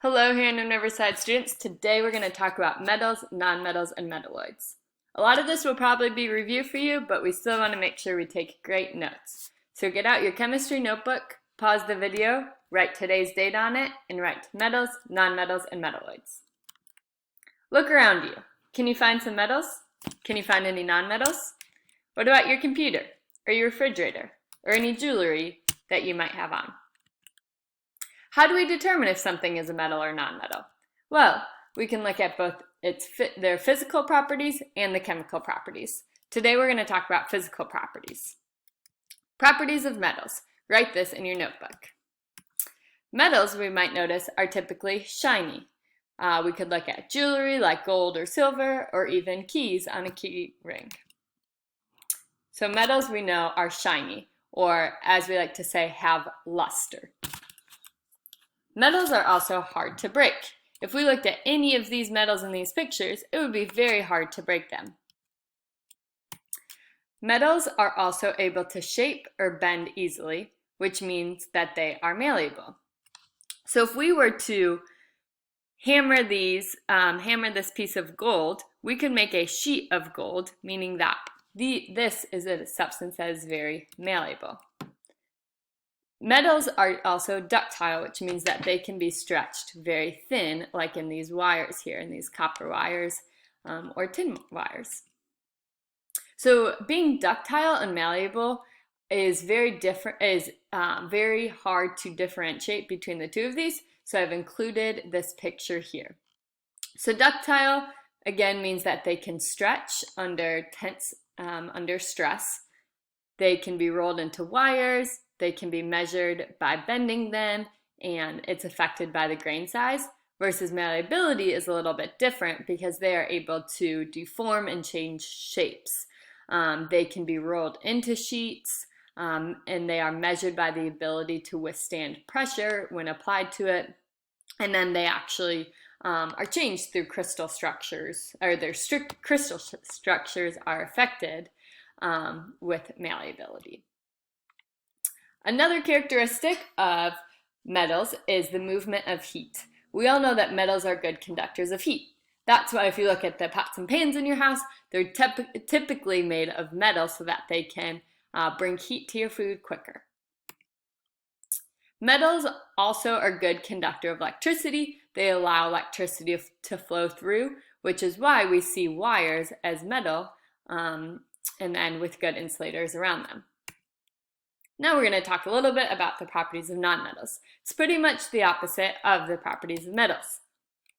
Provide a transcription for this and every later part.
Hello here, New Riverside students. Today we're going to talk about metals, nonmetals, and metalloids. A lot of this will probably be review for you, but we still want to make sure we take great notes. So get out your chemistry notebook, pause the video, write today's date on it, and write metals, nonmetals, and metalloids. Look around you. Can you find some metals? Can you find any nonmetals? What about your computer, or your refrigerator, or any jewelry that you might have on? How do we determine if something is a metal or non-metal? Well, we can look at both their physical properties and the chemical properties. Today we're going to talk about physical properties. Properties of metals. Write this in your notebook. Metals, we might notice, are typically shiny. We could look at jewelry like gold or silver, or even keys on a key ring. So metals we know are shiny, or as we like to say, have luster. Metals are also hard to break. If we looked at any of these metals in these pictures, it would be very hard to break them. Metals are also able to shape or bend easily, which means that they are malleable. So if we were to hammer this piece of gold, we could make a sheet of gold, meaning that this is a substance that is very malleable. Metals are also ductile, which means that they can be stretched very thin, like in these wires here, in these copper wires or tin wires. So being ductile and malleable is very hard to differentiate between the two of these, so I've included this picture here. So ductile, again, means that they can stretch under stress. They can be rolled into wires. They can be measured by bending them, and it's affected by the grain size, versus malleability is a little bit different because they are able to deform and change shapes. They can be rolled into sheets, and they are measured by the ability to withstand pressure when applied to it, and then they actually are changed through crystal structures, or their strict crystal structures are affected with malleability. Another characteristic of metals is the movement of heat. We all know that metals are good conductors of heat. That's why if you look at the pots and pans in your house, they're typically made of metal so that they can bring heat to your food quicker. Metals also are good conductor of electricity. They allow electricity to flow through, which is why we see wires as metal and then with good insulators around them. Now we're going to talk a little bit about the properties of nonmetals. It's pretty much the opposite of the properties of metals.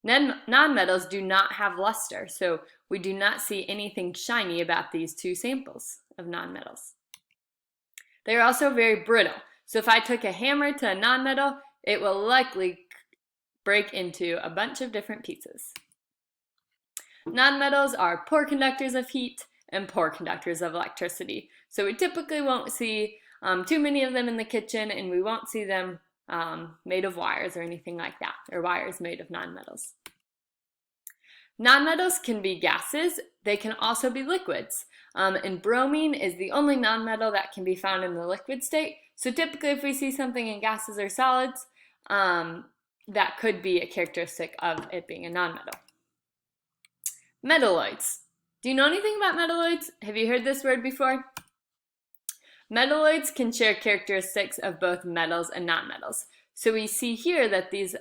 Nonmetals do not have luster, so we do not see anything shiny about these two samples of nonmetals. They are also very brittle, so if I took a hammer to a nonmetal, it will likely break into a bunch of different pieces. Nonmetals are poor conductors of heat and poor conductors of electricity, so we typically won't see too many of them in the kitchen, and we won't see them made of wires or anything like that, or wires made of nonmetals. Nonmetals can be gases. They can also be liquids. And bromine is the only nonmetal that can be found in the liquid state. So typically if we see something in gases or solids, that could be a characteristic of it being a nonmetal. Metalloids. Do you know anything about metalloids? Have you heard this word before? Metalloids can share characteristics of both metals and nonmetals. So we see here that these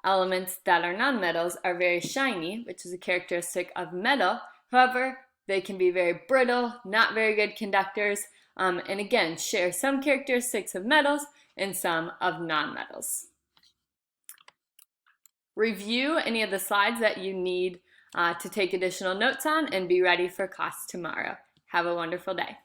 elements that are nonmetals are very shiny, which is a characteristic of metal. However, they can be very brittle, not very good conductors, and again, share some characteristics of metals and some of nonmetals. Review any of the slides that you need to take additional notes on and be ready for class tomorrow. Have a wonderful day.